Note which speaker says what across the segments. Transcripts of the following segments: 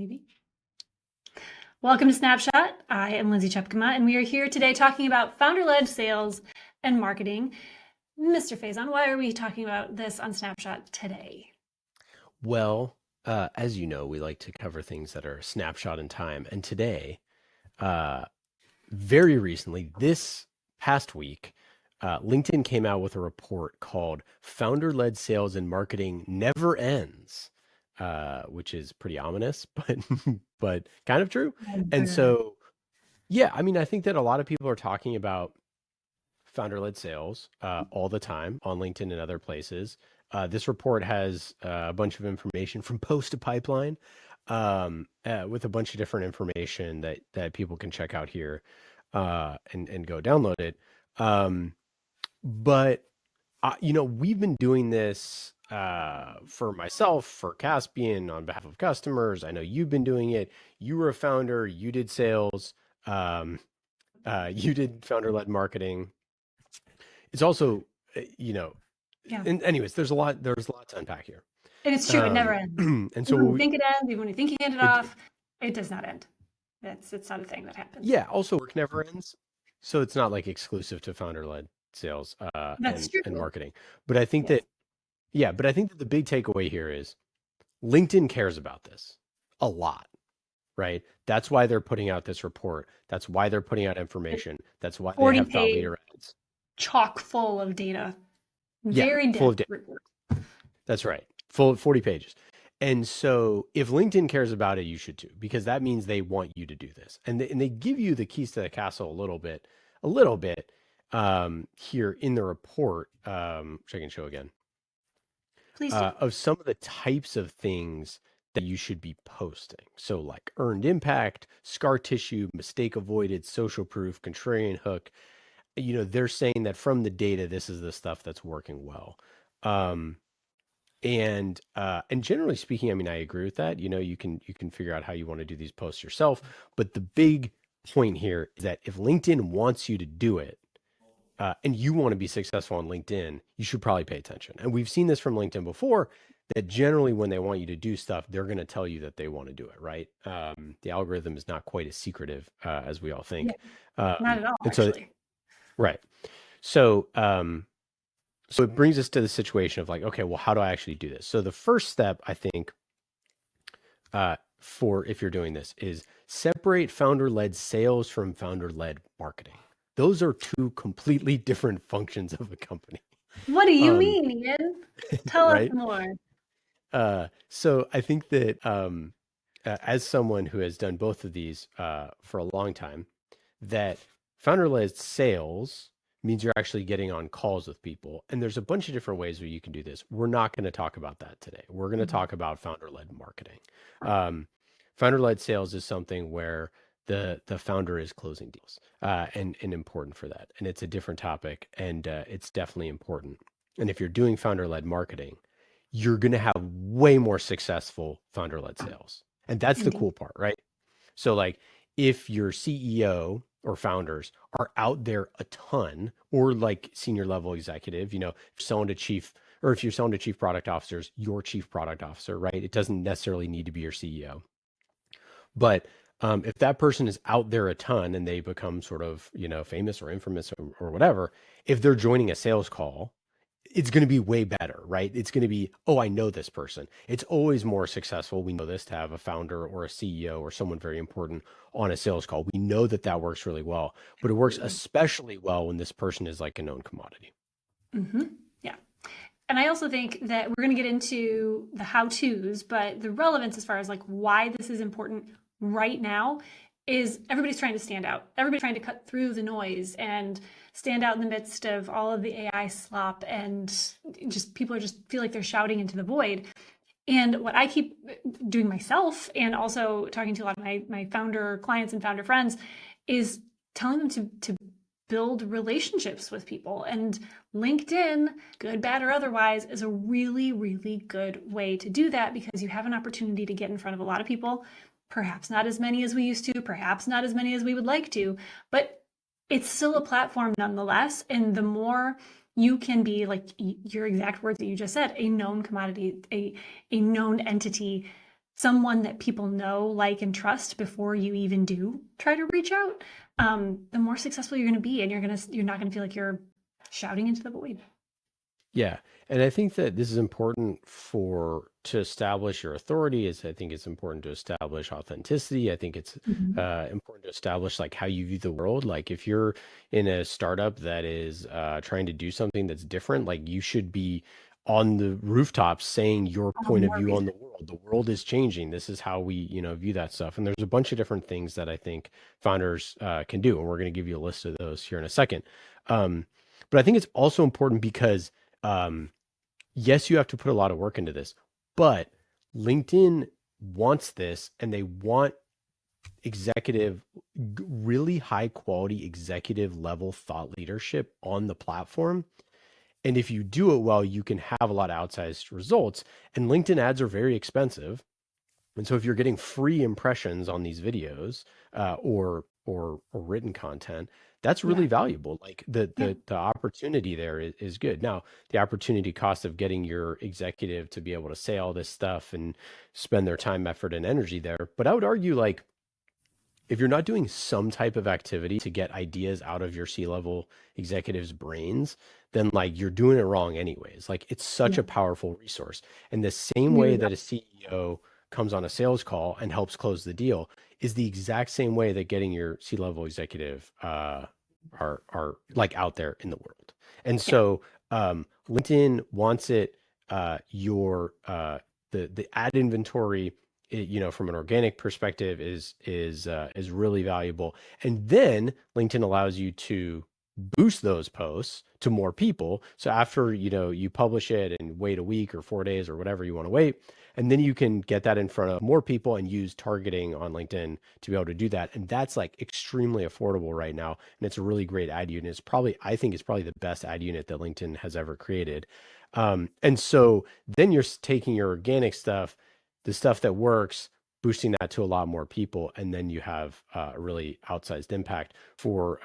Speaker 1: maybe. Welcome to Snapshot. I am Lindsay Tjepkema, and we are here today talking about founder-led sales and marketing. Mr. Faison, why are we talking about this on Snapshot today?
Speaker 2: Well, as you know, we like to cover things that are a snapshot in time. And today, very recently, this past week, LinkedIn came out with a report called Founder-Led Sales and Marketing Never Ends, which is pretty ominous, but kind of true. And so, yeah, I mean, I think that a lot of people are talking about founder-led sales all the time on LinkedIn and other places. This report has a bunch of information from Post to Pipeline with a bunch of different information that people can check out here and go download it. But we've been doing this for myself, for Caspian, on behalf of customers. I know you've been doing it. You were a founder. You did sales. You did founder-led marketing. It's also,
Speaker 1: Yeah.
Speaker 2: and anyways, there's a lot to unpack here.
Speaker 1: And it's true, it never ends.
Speaker 2: And so
Speaker 1: Even when you think it ends, even when you think you hand it off, it does not end. It's not a thing that happens.
Speaker 2: Yeah. Also, work never ends, so it's not like exclusive to founder-led sales and marketing. But I think that the big takeaway here is LinkedIn cares about this a lot, right? That's why they're putting out this report. That's why they're putting out information. That's why they have thought leader ads.
Speaker 1: Chock full of data. Very
Speaker 2: full of data. That's right. Full of 40 pages. And so if LinkedIn cares about it, you should too, because that means they want you to do this. And they give you the keys to the castle a little bit here in the report, which I can show again.
Speaker 1: Please
Speaker 2: of some of the types of things that you should be posting. So like earned impact, scar tissue, mistake avoided, social proof, contrarian hook. They're saying that from the data, this is the stuff that's working well. And generally speaking, I mean, I agree with that. You can figure out how you want to do these posts yourself. But the big point here is that if LinkedIn wants you to do it, and you want to be successful on LinkedIn, you should probably pay attention. And we've seen this from LinkedIn before, that generally when they want you to do stuff, they're going to tell you that they want to do it, right? The algorithm is not quite as secretive as we all think.
Speaker 1: Not at all, actually.
Speaker 2: Right. So it brings us to the situation of like, okay, well, how do I actually do this? So the first step, I think, for if you're doing this is separate founder-led sales from founder-led marketing. Those are two completely different functions of a company.
Speaker 1: What do you mean, Ian? Tell us more.
Speaker 2: So I think that as someone who has done both of these for a long time, that founder-led sales means you're actually getting on calls with people. And there's a bunch of different ways where you can do this. We're not going to talk about that today. We're going to talk about founder-led marketing. Founder-led sales is something where the founder is closing deals and important for that. And it's a different topic, and it's definitely important. And if you're doing founder-led marketing, you're going to have way more successful founder-led sales. And that's the cool part, right? So like if your CEO or founders are out there a ton, or like senior level executive, if you're selling to chief product officers, your chief product officer, right? It doesn't necessarily need to be your CEO. But if that person is out there a ton and they become sort of, famous or infamous or whatever, if they're joining a sales call, it's going to be way better, right? It's going to be, oh, I know this person. It's always more successful. We know this, to have a founder or a CEO or someone very important on a sales call. We know that works really well, but it works especially well when this person is like a known commodity.
Speaker 1: Mm-hmm. Yeah. And I also think that we're going to get into the how-tos, but the relevance as far as like why this is important right now is everybody's trying to stand out. Everybody's trying to cut through the noise and stand out in the midst of all of the AI slop, and just people are just feel like they're shouting into the void. And what I keep doing myself, and also talking to a lot of my founder clients and founder friends, is telling them to build relationships with people. And LinkedIn, good, bad, or otherwise, is a really, really good way to do that, because you have an opportunity to get in front of a lot of people. Perhaps not as many as we used to, perhaps not as many as we would like to, but it's still a platform nonetheless. And the more you can be, like your exact words that you just said, a known commodity, a known entity, someone that people know, like, and trust before you even do try to reach out, the more successful you're going to be, and you're not going to feel like you're shouting into the void.
Speaker 2: Yeah. And I think that this is important to establish your authority. I think it's important to establish authenticity. I think it's important to establish like how you view the world. Like if you're in a startup that is trying to do something that's different, like you should be on the rooftops saying your point of view on the world. The world is changing. This is how we, view that stuff. And there's a bunch of different things that I think founders can do. And we're going to give you a list of those here in a second. But I think it's also important because yes, you have to put a lot of work into this, but LinkedIn wants this, and they want really high quality executive level thought leadership on the platform. And if you do it well, you can have a lot of outsized results. And LinkedIn ads are very expensive. And so if you're getting free impressions on these videos or written content, that's really valuable. Like the opportunity there is good. Now, the opportunity cost of getting your executive to be able to say all this stuff and spend their time, effort, and energy there. But I would argue, like, if you're not doing some type of activity to get ideas out of your C-level executives' brains, then like you're doing it wrong anyways. Like it's such a powerful resource. And the same way that a CEO comes on a sales call and helps close the deal is the exact same way that getting your C-level executive are like out there in the world. And so LinkedIn wants it the ad inventory, from an organic perspective is really valuable. And then LinkedIn allows you to boost those posts to more people. So after, you publish it and wait a week or 4 days or whatever you want to wait, and then you can get that in front of more people and use targeting on LinkedIn to be able to do that. And that's like extremely affordable right now. And it's a really great ad unit. I think it's probably the best ad unit that LinkedIn has ever created. And so then you're taking your organic stuff, the stuff that works, boosting that to a lot more people, and then you have a really outsized impact for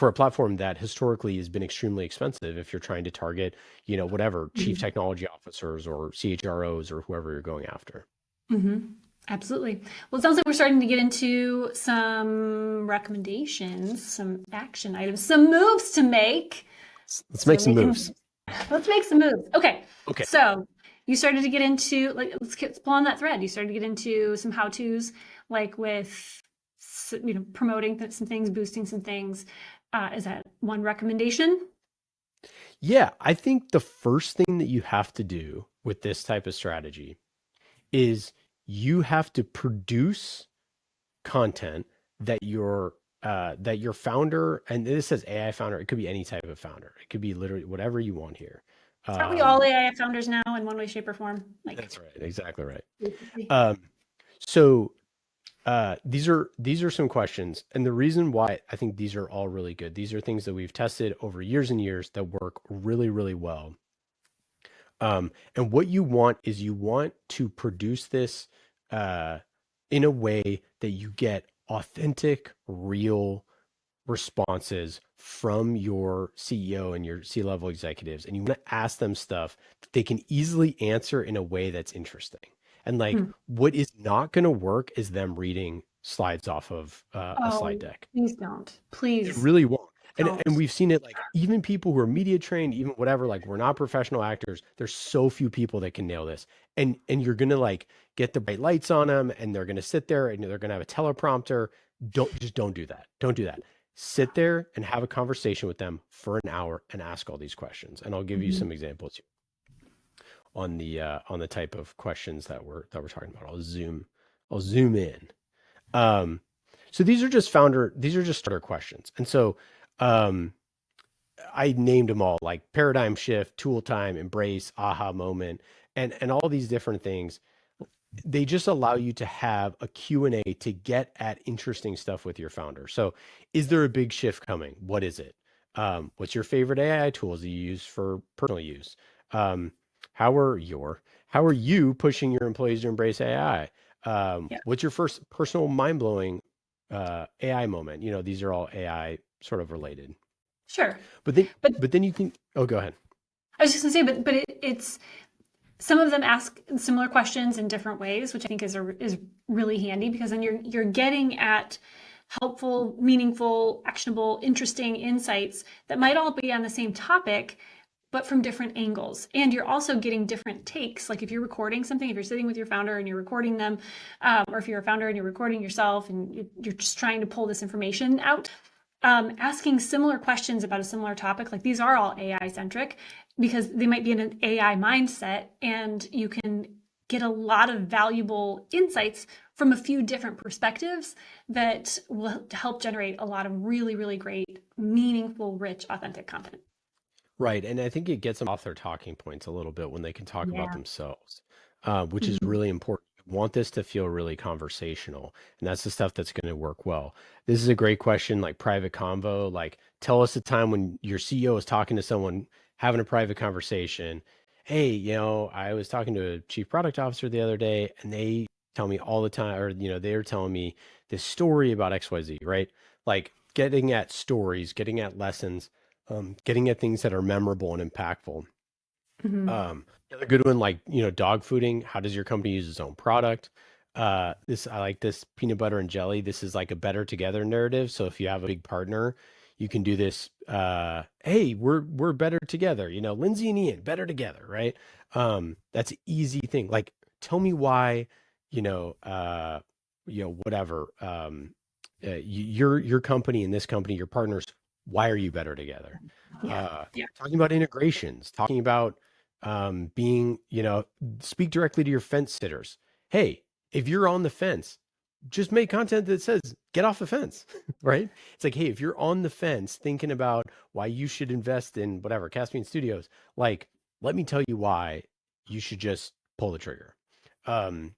Speaker 2: a platform that historically has been extremely expensive if you're trying to target, whatever chief technology officers or CHROs or whoever you're going after.
Speaker 1: Absolutely. Well, it sounds like we're starting to get into some recommendations, some action items, some moves to make.
Speaker 2: Let's make some moves.
Speaker 1: Let's make some moves. Okay. So you started to get into, like, let's pull on that thread. You started to get into some how-tos, like with, promoting some things, boosting some things. Is that one recommendation?
Speaker 2: Yeah, I think the first thing that you have to do with this type of strategy is you have to produce content that your founder, and this says AI founder, it could be any type of founder. It could be literally whatever you want here.
Speaker 1: Aren't we all AI founders now in one way, shape, or form? Like,
Speaker 2: that's right. Exactly right. So these are some questions. And the reason why I think these are all really good, these are things that we've tested over years and years that work really, really well. And what you want is you want to produce this in a way that you get authentic, real responses from your CEO and your C-level executives, and you want to ask them stuff that they can easily answer in a way that's interesting. And like, what is not going to work is them reading slides off of a slide deck.
Speaker 1: Please don't. Please.
Speaker 2: It really won't. And we've seen it, like even people who are media trained, even whatever, like we're not professional actors. There's so few people that can nail this. And you're going to like get the bright lights on them, and they're going to sit there and they're going to have a teleprompter. Don't do that. Don't do that. Sit there and have a conversation with them for an hour and ask all these questions. And I'll give you some examples on the type of questions that we're talking about. I'll zoom in. So these are just starter questions. And so I named them all, like paradigm shift, tool time, embrace, aha moment, and all these different things. They just allow you to have a Q&A to get at interesting stuff with your founder. So is there a big shift coming? What is it? What's your favorite AI tools that you use for personal use? How are you pushing your employees to embrace AI? What's your first personal mind-blowing AI moment? These are all AI sort of related.
Speaker 1: Sure.
Speaker 2: But then you can, go ahead.
Speaker 1: I was just gonna say, but it's Some of them ask similar questions in different ways, which I think is really handy, because then you're getting at helpful, meaningful, actionable, interesting insights that might all be on the same topic, but from different angles. And you're also getting different takes. Like if you're recording something, if you're sitting with your founder and you're recording them, or if you're a founder and you're recording yourself and you're just trying to pull this information out, asking similar questions about a similar topic, like these are all AI centric, because they might be in an AI mindset, and you can get a lot of valuable insights from a few different perspectives that will help generate a lot of really, really great, meaningful, rich, authentic content.
Speaker 2: Right. And I think it gets them off their talking points a little bit when they can talk about
Speaker 1: Yeah.
Speaker 2: themselves, which is
Speaker 1: Mhm.
Speaker 2: really important. You want this to feel really conversational, and that's the stuff that's going to work well. This is a great question, like private convo. Like, tell us a time when your CEO is talking to someone, having a private conversation. Hey, I was talking to a chief product officer the other day, and they tell me all the time, or, they're telling me this story about XYZ, right? Like, getting at stories, getting at lessons, getting at things that are memorable and impactful.
Speaker 1: Mhm.
Speaker 2: A good one, like, dog fooding. How does your company use its own product? I like this peanut butter and jelly. This is like a better together narrative. So if you have a big partner, you can do this. Hey, we're better together. Lindsay and Ian, better together, right? That's an easy thing. Like, tell me why, whatever. Your company and this company, your partners, why are you better together?
Speaker 1: Yeah. Yeah.
Speaker 2: Talking about integrations, talking about being, speak directly to your fence sitters. Hey, if you're on the fence, just make content that says, get off the fence, right? It's like, hey, if you're on the fence thinking about why you should invest in whatever, Caspian Studios, like, let me tell you why you should just pull the trigger. Um,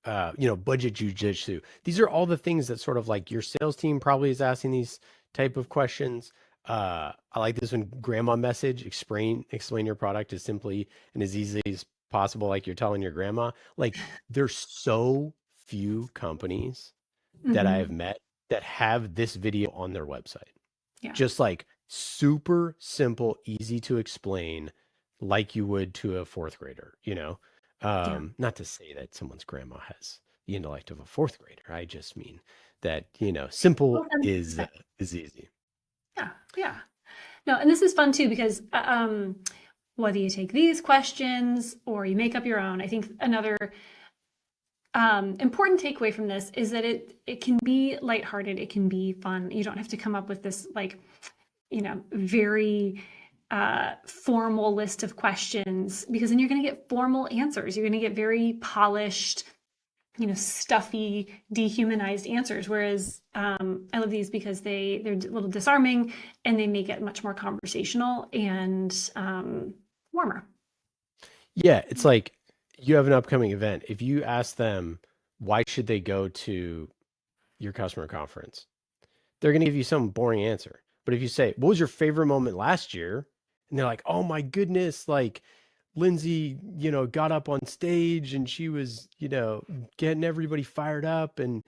Speaker 2: Budget jujitsu. These are all the things that sort of like your sales team probably is asking these type of questions. I like this one, grandma message. Explain your product as simply and as easily as possible, like you're telling your grandma. Like, there's so few companies that I have
Speaker 1: Mhm.
Speaker 2: met that have this video on their website.
Speaker 1: Yeah.
Speaker 2: Just like super simple, easy to explain, like you would to a fourth grader,
Speaker 1: Yeah.
Speaker 2: not to say that someone's grandma has the intellect of a fourth grader. I just mean that,
Speaker 1: Well,
Speaker 2: simple
Speaker 1: and
Speaker 2: is easy.
Speaker 1: yeah. Yeah. No, and this is fun too, because whether you take these questions or you make up your own, I think another important takeaway from this is that it can be lighthearted, it can be fun. You don't have to come up with this like, very formal list of questions, because then you're going to get formal answers. You're going to get very polished, stuffy, dehumanized answers. Whereas I love these because they're a little disarming, and they make it much more conversational and warmer.
Speaker 2: Yeah, it's like you have an upcoming event. If you ask them why should they go to your customer conference, they're going to give you some boring answer. But if you say, what was your favorite moment last year? And they're like, oh my goodness, like Lindsay, got up on stage and she was, getting everybody fired up. And,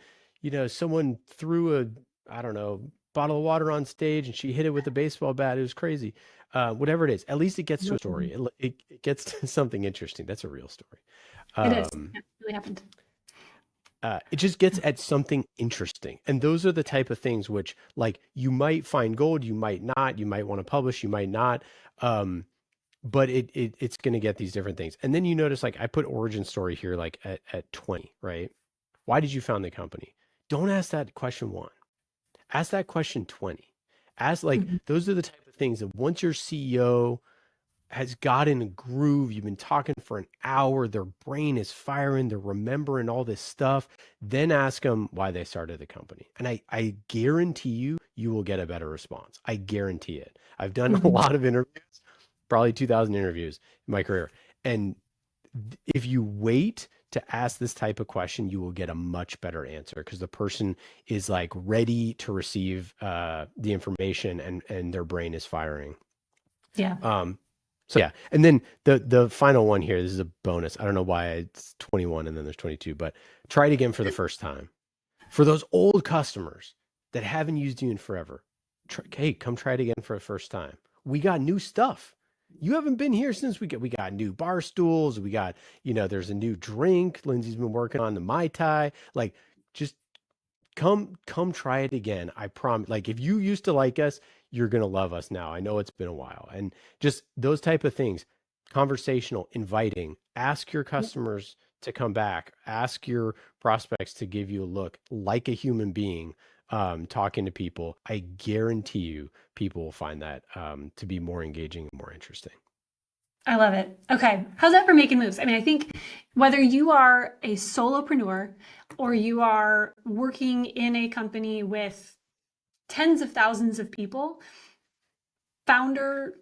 Speaker 2: someone threw I don't know, bottle of water on stage and she hit it with a baseball bat. It was crazy. Whatever it is, at least it gets to a story. It gets to something interesting. That's a real story.
Speaker 1: It is.
Speaker 2: Um,
Speaker 1: Yeah, it really happened.
Speaker 2: it just gets at something interesting. And those are the type of things which, like, you might find gold, you might not, you might want to publish, you might not. But it's going to get these different things. And then you notice, like, I put origin story here, like at 20, right? Why did you found the company? Don't ask that question one. Ask that question 20. Ask, like,
Speaker 1: Mhm.
Speaker 2: those are the type of things that once your CEO has got in a groove, you've been talking for an hour, their brain is firing, they're remembering all this stuff, then ask them why they started the company. And I guarantee you will get a better response. I guarantee it. I've done a
Speaker 1: Mhm.
Speaker 2: lot of interviews, probably 2,000 interviews in my career. And if you wait to ask this type of question, you will get a much better answer, because the person is like ready to receive the information, and their brain is firing.
Speaker 1: Yeah.
Speaker 2: Um, so yeah, and then the final one here, this is a bonus. I don't know why it's 21 and then there's 22, but try it again for the first time. For those old customers that haven't used you in forever, hey, come try it again for the first time. We got new stuff. You haven't been here since we got new bar stools. We got, there's a new drink. Lindsay's been working on the Mai Tai. Like, just come try it again. I promise. Like, if you used to like us, you're gonna love us now. I know it's been a while. And just those type of things, conversational, inviting, ask your customers to come back, ask your prospects to give you a look like a human being, talking to people. I guarantee you people will find that to be more engaging and more interesting.
Speaker 1: I love it. Okay. How's that for making moves? I mean, I think whether you are a solopreneur or you are working in a company with tens of thousands of people, founder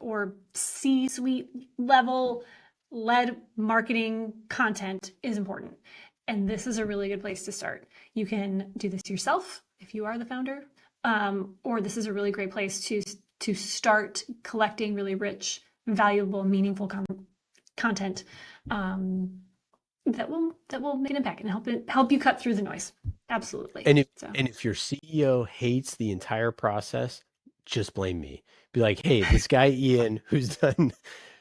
Speaker 1: or C-suite level led marketing content is important. And this is a really good place to start. You can do this yourself if you are the founder, or this is a really great place to start collecting really rich, valuable, meaningful content that will make an impact and help you cut through the noise. Absolutely.
Speaker 2: And if your CEO hates the entire process, just blame me. Be like, hey, this guy Ian, who's done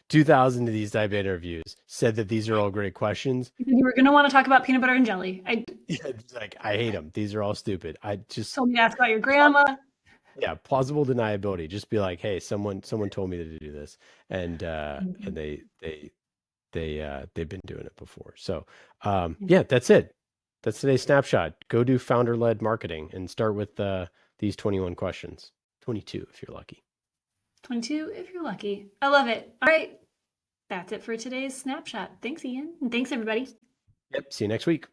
Speaker 2: 2,000 of these type of interviews, said that these are all great questions.
Speaker 1: You were going to want to talk about peanut butter and jelly.
Speaker 2: It's like, I hate them. These are all stupid. I just
Speaker 1: told me to ask about your grandma.
Speaker 2: Yeah, plausible deniability. Just be like, hey, someone told me to do this, and they've been doing it before. So yeah, that's it. That's today's snapshot. Go do founder-led marketing and start with these 21 questions. 22 if you're lucky.
Speaker 1: 22 if you're lucky. I love it. All right. That's it for today's snapshot. Thanks, Ian. And thanks, everybody.
Speaker 2: Yep. See you next week.